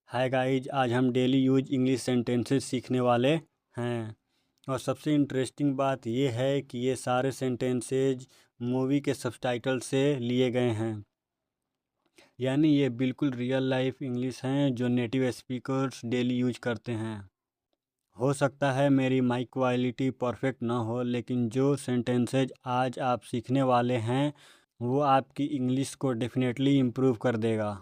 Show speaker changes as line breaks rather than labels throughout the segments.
Hi guys, आज हम daily use English sentences सीखने वाले हैं। और सबसे इंटरेस्टिंग बात ये है कि ये सारे सेंटेंसेज मूवी के सबटाइटल से लिए गए हैं। यानी ये बिल्कुल रियल लाइफ इंग्लिश हैं जो नेटिव स्पीकर्स डेली यूज करते हैं। हो सकता है मेरी माइक क्वालिटी परफेक्ट ना हो, लेकिन जो सेंटेंसेज आज आप सीखने वाले हैं वो आपकी इंग्लिश को डेफिनेटली इम्प्रूव कर देगा।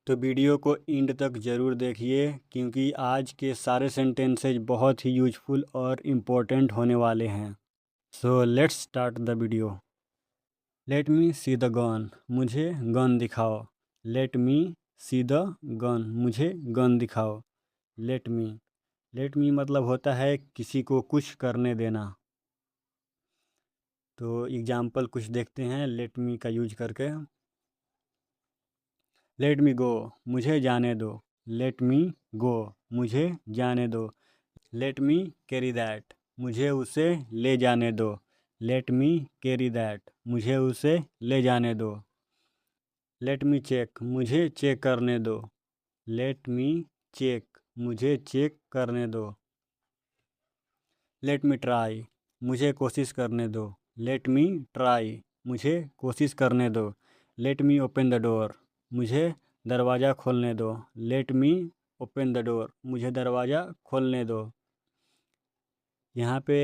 तो वीडियो को एंड तक ज़रूर देखिए, क्योंकि आज के सारे सेंटेंसेज बहुत ही यूजफुल और इम्पोर्टेंट होने वाले हैं। So let's start the video. Late me see the gun, मुझे गन दिखाओ। Late me see the gun, मुझे गन दिखाओ। लेट मी मतलब होता है किसी को कुछ करने देना। तो एग्जाम्पल कुछ देखते हैं लेट मी का यूज करके। लेट मी गो, मुझे जाने दो। लेट मी गो, मुझे जाने दो। लेट मी कैरी दैट, मुझे उसे ले जाने दो। लेट मी कैरी दैट, मुझे उसे ले जाने दो। लेट मी चेक, मुझे चेक करने दो। लेट मी चेक, मुझे चेक करने दो। लेट मी ट्राई, मुझे कोशिश करने दो। लेट मी ट्राई, मुझे कोशिश करने दो। Let me open the door, मुझे दरवाज़ा खोलने दो। Let me open the door, मुझे दरवाज़ा खोलने दो। यहाँ पे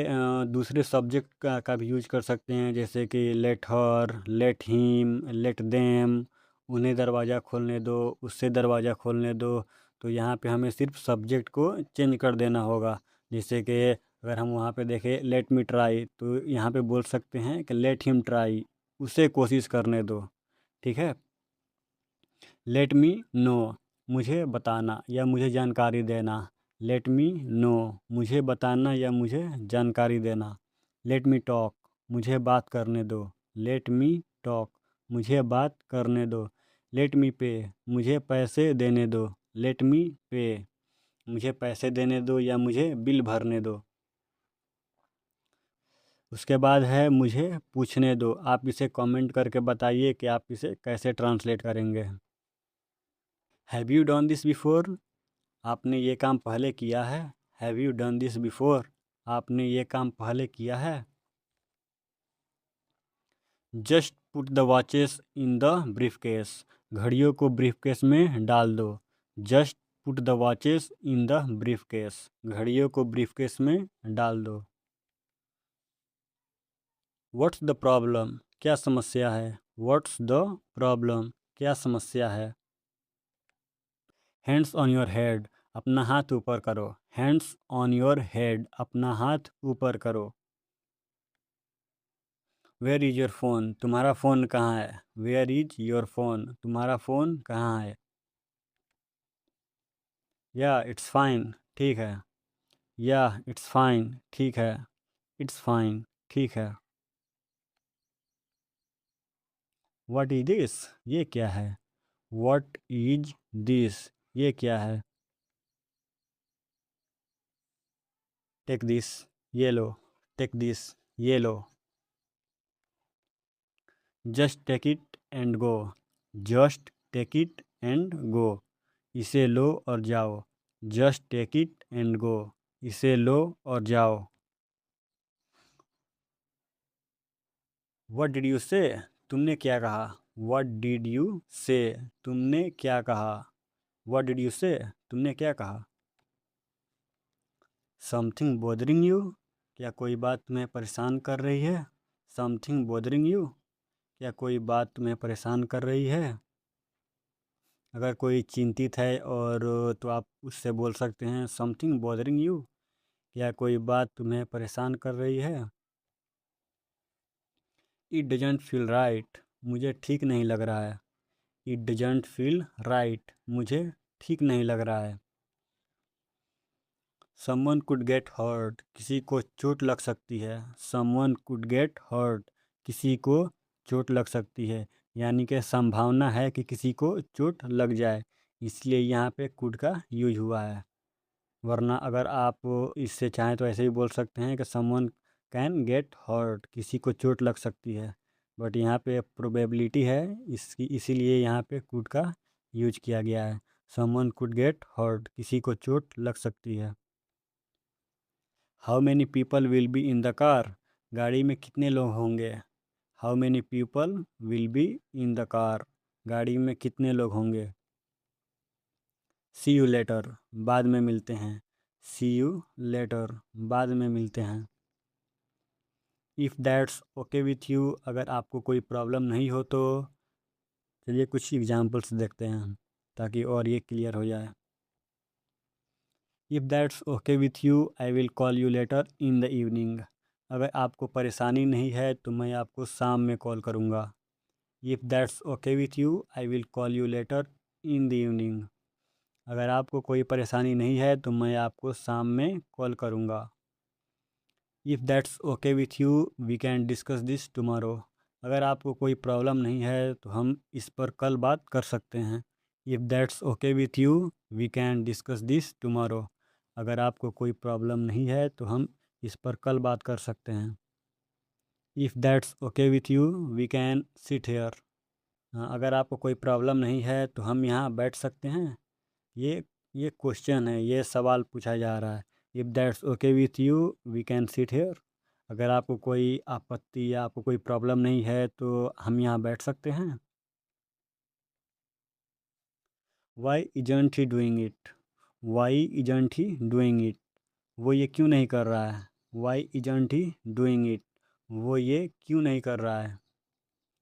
दूसरे सब्जेक्ट का भी यूज कर सकते हैं, जैसे कि let her, let him, let them. उन्हें दरवाज़ा खोलने दो, उससे दरवाज़ा खोलने दो। तो यहाँ पे हमें सिर्फ सब्जेक्ट को चेंज कर देना होगा। जैसे कि अगर हम वहाँ पे देखें लेट मी ट्राई, तो यहाँ पे बोल सकते हैं कि लेट हिम ट्राई, उसे कोशिश करने दो। ठीक है। लेट मी नो, मुझे बताना या मुझे जानकारी देना। लेट मी नो, मुझे बताना या मुझे जानकारी देना। लेट मी टॉक, मुझे बात करने दो। लेट मी टॉक, मुझे बात करने दो। लेट मी पे, मुझे पैसे देने दो। लेट मी पे, मुझे पैसे देने दो या मुझे बिल भरने दो। उसके बाद है मुझे पूछने दो। आप इसे कमेंट करके बताइए कि आप इसे कैसे ट्रांसलेट करेंगे। Have you done this before, आपने ये काम पहले किया है। Have you done this before, आपने ये काम पहले किया है। Just put the watches in the brief case, घड़ियों को ब्रीफ केस में डाल दो। Just put the watches in the brief case, घड़ियों को ब्रीफ केस में डाल दो। व्हाट्स द प्रॉब्लम, क्या समस्या है। व्हाट्स द प्रॉब्लम, क्या समस्या है। हैंड्स ऑन योर हेड, अपना हाथ ऊपर करो। हैंड्स ऑन योर हेड, अपना हाथ ऊपर करो। वेयर इज़ योर फ़ोन, तुम्हारा फ़ोन कहाँ है। वेयर इज़ योर फ़ोन, तुम्हारा फ़ोन कहाँ है। या इट्स फाइन, ठीक है। या इट्स फाइन, ठीक है। इट्स फाइन, ठीक है। व्हाट इज दिस, ये क्या है। व्हाट इज दिस, ये क्या है। टेक दिस, ये लो। टेक दिस, ये लो। Just take it and go. Just take it and go, इसे लो और जाओ। Just take it and go, इसे लो और जाओ। व्हाट डिड यू से, तुमने क्या कहा। व्हाट डिड यू से, तुमने क्या कहा। व्हाट डिड यू से, तुमने क्या कहा। समथिंग बोदरिंग यू, क्या कोई बात तुम्हें परेशान कर रही है। समथिंग बोदरिंग यू, क्या कोई बात तुम्हें परेशान कर रही है। अगर कोई चिंतित है और तो आप उससे बोल सकते हैं समथिंग बोदरिंग यू, क्या कोई बात तुम्हें परेशान कर रही है। इट डजेंट फील राइट, मुझे ठीक नहीं लग रहा है। इट डजेंट फील राइट, मुझे ठीक नहीं लग रहा है। समवन कुड गेट हर्ट, किसी को चोट लग सकती है। समवन कुड गेट हर्ट, किसी को चोट लग सकती है। यानी कि संभावना है कि किसी को चोट लग जाए, इसलिए यहाँ पे कुड का यूज हुआ है। वरना अगर आप इससे चाहें तो ऐसे भी बोल सकते हैं कि समवन कैन गेट हर्ट, किसी को चोट लग सकती है। बट यहाँ पे प्रोबेबिलिटी है इसकी, इसीलिए यहाँ पे कुड का यूज किया गया है। समवन कुड गेट हर्ट, किसी को चोट लग सकती है। How many people will be in the car, गाड़ी में कितने लोग होंगे। How many people will be in the car, गाड़ी में कितने लोग होंगे। सी यू लेटर, बाद में मिलते हैं। सी यू लेटर, बाद में मिलते हैं। If that's okay with you, अगर आपको कोई प्रॉब्लम नहीं हो तो। चलिए कुछ एग्जांपल्स देखते हैं ताकि और ये क्लियर हो जाए। If that's okay with you I will call you later in the evening, अगर आपको परेशानी नहीं है तो मैं आपको शाम में कॉल करूँगा। If that's okay with you I will call you later in the evening, अगर आपको कोई परेशानी नहीं है तो मैं आपको शाम में कॉल करूँगा। If that's okay with you we can discuss this tomorrow, अगर आपको कोई प्रॉब्लम नहीं है तो हम इस पर कल बात कर सकते हैं। If that's okay with you we can discuss this tomorrow, अगर आपको कोई प्रॉब्लम नहीं है तो हम इस पर कल बात कर सकते हैं। If that's okay with you we can sit here, अगर आपको कोई प्रॉब्लम नहीं है तो हम यहाँ बैठ सकते हैं। ये क्वेश्चन है, ये सवाल पूछा जा रहा है। If that's okay with you we can sit here, अगर आपको कोई आपत्ति या आपको कोई प्रॉब्लम नहीं है तो हम यहाँ बैठ सकते हैं। Why isn't he doing it, why isn't he doing it, वो ये क्यों नहीं कर रहा है। Why isn't he doing it, वो ये क्यों नहीं कर रहा है।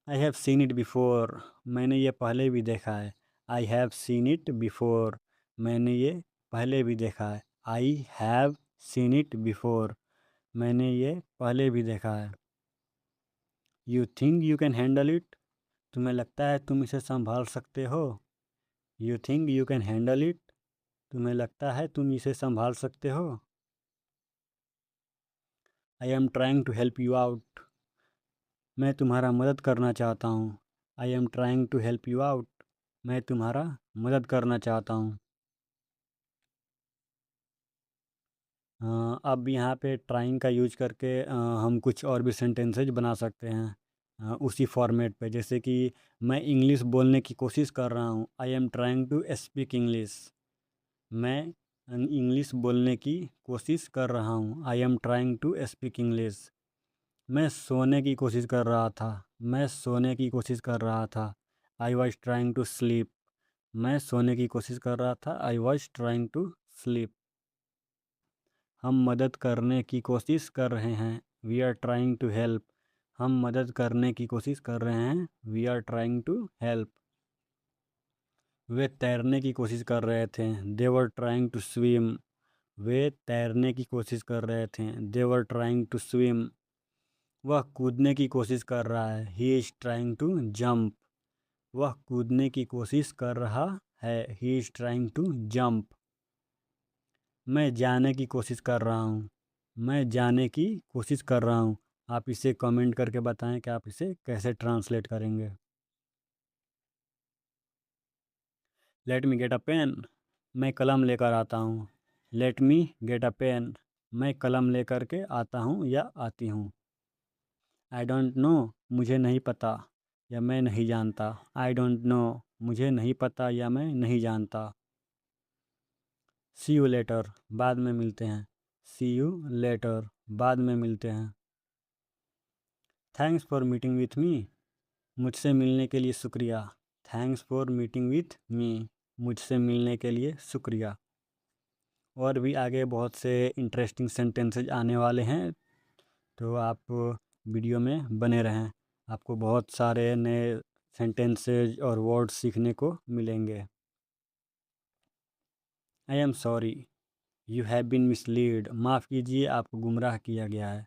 I have seen it before, मैंने ये पहले भी देखा है। I have seen it before, मैंने ये पहले भी देखा है। I have seen it before, मैंने ये पहले भी देखा है। You think you can handle it, तुम्हें लगता है तुम इसे संभाल सकते हो। You think you can handle it, तुम्हें लगता है तुम इसे संभाल सकते हो। I am trying to help you out, मैं तुम्हारा मदद करना चाहता हूँ। I am trying to help you out, मैं तुम्हारा मदद करना चाहता हूँ। अब यहाँ पे ट्राइंग का यूज करके हम कुछ और भी सेंटेंसेज बना सकते हैं उसी फॉर्मेट पे, जैसे कि मैं इंग्लिश बोलने की कोशिश कर रहा हूँ। I am trying to speak English, मैं इंग्लिश बोलने की कोशिश कर रहा हूँ। I am trying to speak English. मैं सोने की कोशिश कर रहा था, मैं सोने की कोशिश कर रहा था। I was trying to sleep, मैं सोने की कोशिश कर रहा था। I was trying to sleep. हम मदद करने की कोशिश कर रहे हैं। We are trying to help, हम मदद करने की कोशिश कर रहे हैं। We are trying to help. वे तैरने की कोशिश कर रहे थे। They were trying to swim, वे तैरने की कोशिश कर रहे थे। They were trying to swim. वह कूदने की कोशिश कर रहा है। He is trying to jump, वह कूदने की कोशिश कर रहा है। He is trying to jump. मैं जाने की कोशिश कर रहा हूँ, मैं जाने की कोशिश कर रहा हूँ। आप इसे कमेंट करके बताएं कि आप इसे कैसे ट्रांसलेट करेंगे। Let me get a pen, मैं कलम लेकर आता हूँ। Let me get a pen, मैं कलम लेकर के आता हूँ या आती हूँ। आई डोंट नो, मुझे नहीं पता या मैं नहीं जानता। आई डोंट नो, मुझे नहीं पता या मैं नहीं जानता। सी यू लेटर, बाद में मिलते हैं। सी यू लेटर, बाद में मिलते हैं। Thanks for meeting with me, मुझसे मिलने के लिए शुक्रिया। Thanks for meeting with me, मुझसे मिलने के लिए शुक्रिया। और भी आगे बहुत से इंटरेस्टिंग सेंटेंसेज आने वाले हैं, तो आप वीडियो में बने रहें। आपको बहुत सारे नए सेंटेंसेज और वर्ड्स सीखने को मिलेंगे। I am sorry, you have been mislead, माफ़ कीजिए आपको गुमराह किया गया है।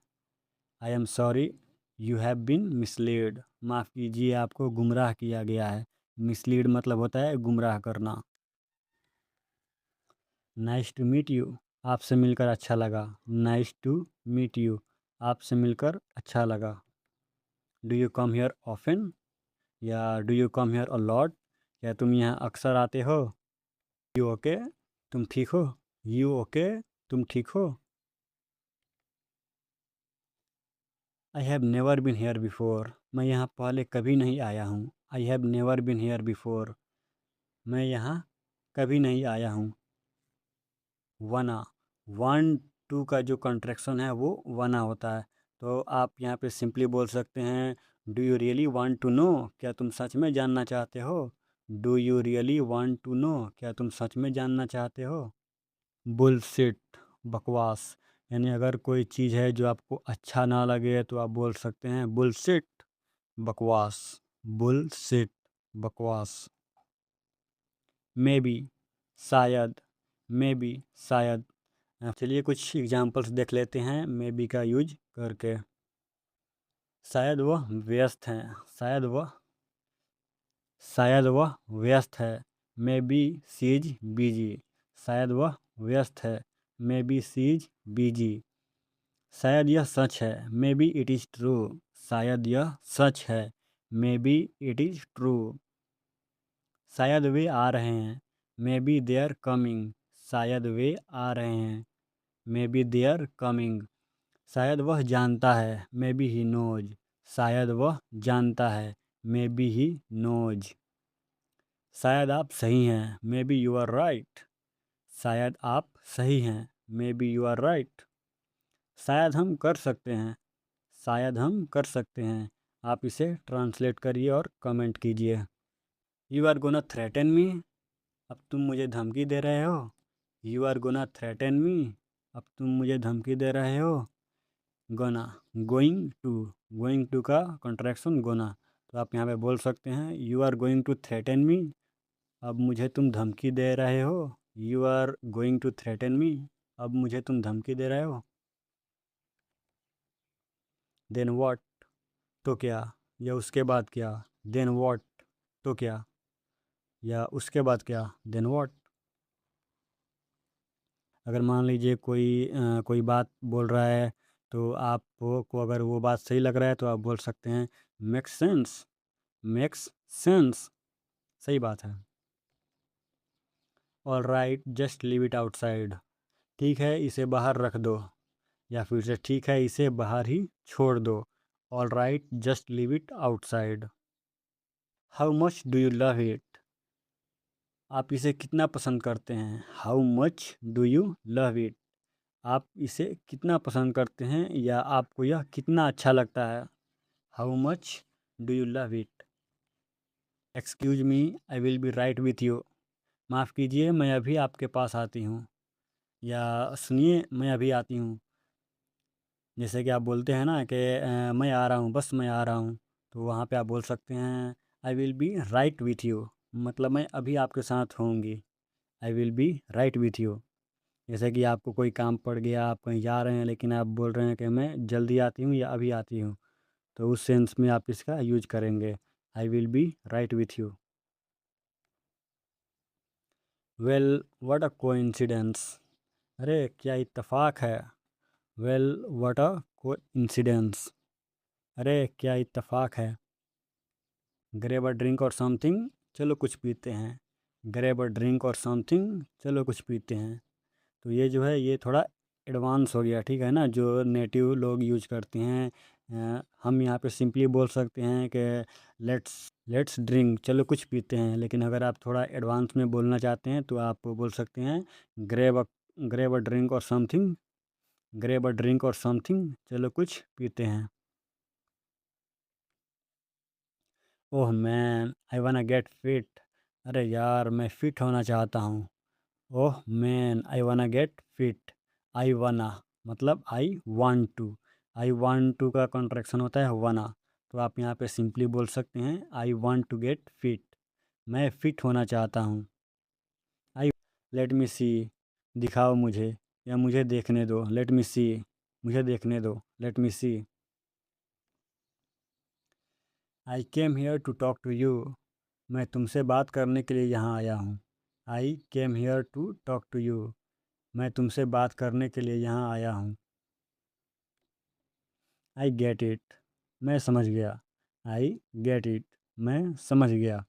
I am sorry you have been mislead, माफ़ कीजिए आपको गुमराह किया गया है। मिसलीड मतलब होता है गुमराह करना। नाइस टू मीट यू, आपसे मिलकर अच्छा लगा। नाइस टू मीट यू, आपसे मिलकर अच्छा लगा। Do you come here often, या do you come here a lot, क्या तुम यहाँ अक्सर आते हो। यू ओके, तुम ठीक हो। यू ओके, तुम ठीक हो। I have never been here before, मैं यहाँ पहले कभी नहीं आया हूँ। I have never been here before, मैं यहाँ कभी नहीं आया हूँ। वना, 1 2 का जो कंट्रैक्शन है वो वना होता है। तो आप यहाँ पे सिंपली बोल सकते हैं do you really want to know, क्या तुम सच में जानना चाहते हो। Do you really want to know, क्या तुम सच में जानना चाहते हो। बुलशिट, बकवास, यानी अगर कोई चीज़ है जो आपको अच्छा ना लगे तो आप बोल सकते हैं बुलशिट, बकवास। बुलशिट, बकवास। मे बी, शायद। मे बी, शायद। चलिए कुछ एग्जांपल्स देख लेते हैं मे बी का यूज करके। शायद वह व्यस्त हैं, शायद वह व्यस्त है। Maybe she is busy, शायद वह व्यस्त है। Maybe she is busy. शायद यह सच है। Maybe it is true, शायद यह सच है। Maybe it is true. शायद वे आ रहे हैं। Maybe they are coming, शायद वे आ रहे हैं। Maybe they are coming. शायद वह जानता है। मे बी ही नोज, शायद वह जानता है। Maybe he knows. शायद आप सही हैं। Maybe you are right, शायद आप सही हैं। Maybe you are right. शायद हम कर सकते हैं, शायद हम कर सकते हैं। आप इसे ट्रांसलेट करिए और कमेंट कीजिए। You are gonna threaten me, अब तुम मुझे धमकी दे रहे हो। You are gonna threaten me, अब तुम मुझे धमकी दे रहे हो। गोना, गोइंग टू का कॉन्ट्रैक्शन गोना। तो आप यहाँ पे बोल सकते हैं you are going to threaten me, अब मुझे तुम धमकी दे रहे हो। You are going to threaten me, अब मुझे तुम धमकी दे रहे हो। देन व्हाट, तो क्या, या उसके बाद क्या। देन व्हाट, तो क्या, या उसके बाद क्या। Then what. अगर मान लीजिए कोई बात बोल रहा है तो आपको अगर वो बात सही लग रहा है तो आप बोल सकते हैं मेक्स सेंस, मेक्स सेंस, सही बात है। All right just leave it outside, ठीक है इसे बाहर रख दो, या फिर से ठीक है इसे बाहर ही छोड़ दो। All right just leave it outside. How much do you love it, आप इसे कितना पसंद करते हैं। How much do you love it, आप इसे कितना पसंद करते हैं या आपको यह कितना अच्छा लगता है। How much do you love it. Excuse me, I will be right with you, माफ़ कीजिए मैं अभी आपके पास आती हूँ, या सुनिए मैं अभी आती हूँ। जैसे कि आप बोलते हैं ना कि मैं आ रहा हूँ, बस मैं आ रहा हूँ, तो वहाँ पे आप बोल सकते हैं I will be right with you, मतलब मैं अभी आपके साथ होंगी। I will be right with you. जैसे कि आपको कोई काम पड़ गया, आप कहीं जा रहे हैं लेकिन आप बोल रहे हैं कि मैं जल्दी आती हूँ या अभी आती हूँ, तो उस सेंस में आप इसका यूज करेंगे I will be right with you. Well what a coincidence, अरे क्या इत्तेफाक है। वेल व्हाट अ कोइंसिडेंस, अरे क्या इत्तेफाक है। ग्रैब अ ड्रिंक और समथिंग, चलो कुछ पीते हैं। ग्रैब अ ड्रिंक और समथिंग, चलो कुछ पीते हैं। तो ये जो है ये थोड़ा एडवांस हो गया, ठीक है ना, जो नेटिव लोग यूज करते हैं। हम यहाँ पे सिंपली बोल सकते हैं कि लेट्स लेट्स ड्रिंक, चलो कुछ पीते हैं, लेकिन अगर आप थोड़ा एडवांस में बोलना चाहते हैं तो आप बोल सकते हैं grab a grab a drink और समथिंग, ग्रेब अ ड्रिंक और समथिंग, चलो कुछ पीते हैं। ओह मैन आई वाना गेट फिट, अरे यार मैं फिट होना चाहता हूँ। ओह मैन आई वाना गेट फिट, आई वाना मतलब I want to, I want to का कॉन्ट्रैक्शन होता है वाना। तो आप यहाँ पे सिंपली बोल सकते हैं I want to get fit, मैं फिट होना चाहता हूँ। आई, लेट मी सी, दिखाओ मुझे या मुझे देखने दो। लेट मी सी, मुझे देखने दो। Let me see. I came here to talk to you, मैं तुमसे बात करने के लिए यहाँ आया हूँ। I came here to talk to you, मैं तुमसे बात करने के लिए यहाँ आया हूँ। आई गेट इट, मैं समझ गया। आई गेट इट, मैं समझ गया।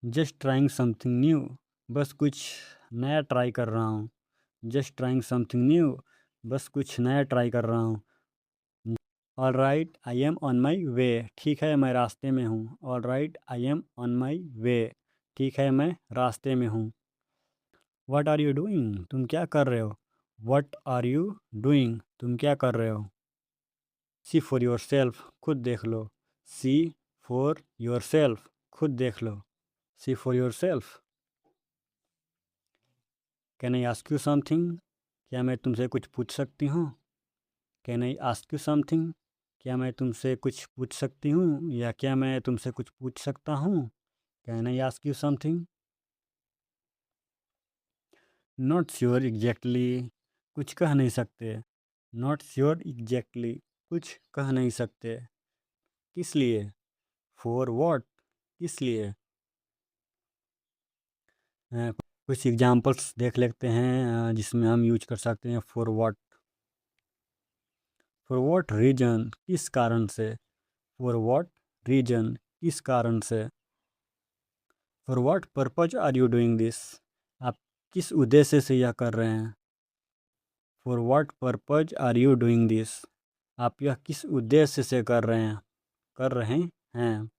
जस्ट ट्राइंग समथिंग न्यू, बस कुछ नया ट्राई कर रहा हूँ। जस्ट ट्राइंग समथिंग न्यू, बस कुछ नया ट्राई कर रहा हूँ। All right I am on my way, ठीक है मैं रास्ते में हूँ। All right I am on my way, ठीक है मैं रास्ते में हूँ। व्हाट आर यू डूइंग, तुम क्या कर रहे हो। व्हाट आर यू डूइंग, तुम क्या कर रहे हो। सी फॉर योर सेल्फ, खुद देख लो। सी फॉर योर सेल्फ, खुद देख लो। See for yourself. Can I ask you something, क्या मैं तुमसे कुछ पूछ सकती हूँ। Can I ask you something, क्या मैं तुमसे कुछ पूछ सकती हूँ या क्या मैं तुमसे कुछ पूछ सकता हूँ। Can I ask you something. Not sure exactly, कुछ कह नहीं सकते। नॉट श्योर एग्जैक्टली, कुछ कह नहीं सकते। किस लिए। फॉर वॉट, किस लिए। कुछ एग्जाम्पल्स देख लेते हैं जिसमें हम यूज कर सकते हैं for what. For what reason, किस कारण से। फॉर वॉट रीजन, किस कारण से। For what purpose are you doing this, आप किस उद्देश्य से यह कर रहे हैं। For what purpose are you doing this, आप यह किस उद्देश्य से कर रहे हैं, कर रहे हैं।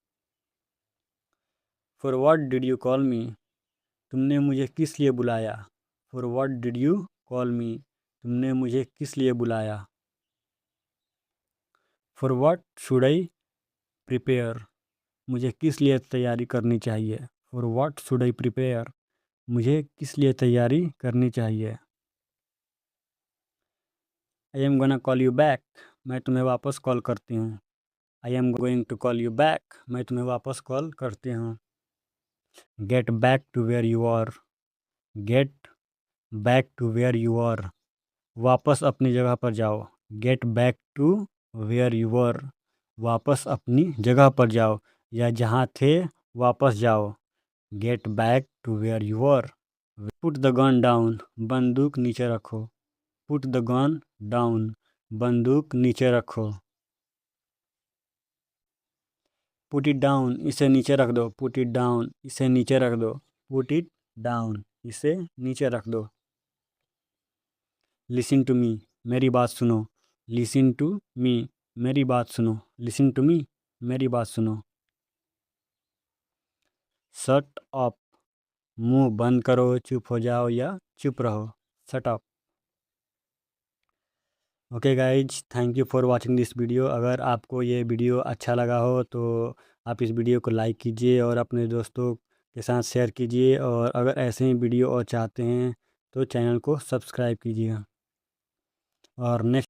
For what did you call me, तुमने मुझे किस लिए बुलाया। For what did you call me, तुमने मुझे किस लिए बुलाया। For what should I prepare, मुझे किस लिए तैयारी करनी चाहिए। For what should I prepare, मुझे किस लिए तैयारी करनी चाहिए। I am gonna call you back, मैं तुम्हें वापस कॉल करती हूँ। I am going to call you back, मैं तुम्हें वापस कॉल करती हूँ। Get back to where you are, get back to where you are, वापस अपनी जगह पर जाओ। Get back to where you are, वापस अपनी जगह पर जाओ या जहाँ थे वापस जाओ। Get back to where you are. Put the gun down, बंदूक नीचे रखो। पुट द गन डाउन, बंदूक नीचे रखो। पुट इट डाउन, इसे नीचे रख दो। पुट इट डाउन, इसे नीचे रख दो। पुट इट डाउन, इसे नीचे रख दो। लिसन टू मी, मेरी बात सुनो। लिसन टू मी, मेरी बात सुनो। लिसन टू मी, मेरी बात सुनो। शट अप, मुंह बंद करो, चुप हो जाओ या चुप रहो। Shut up. Okay guys, thank you for watching this video. अगर आपको ये वीडियो अच्छा लगा हो तो आप इस वीडियो को लाइक कीजिए और अपने दोस्तों के साथ शेयर कीजिए। और अगर ऐसे ही वीडियो और चाहते हैं तो चैनल को सब्सक्राइब कीजिए। और नेक्स्ट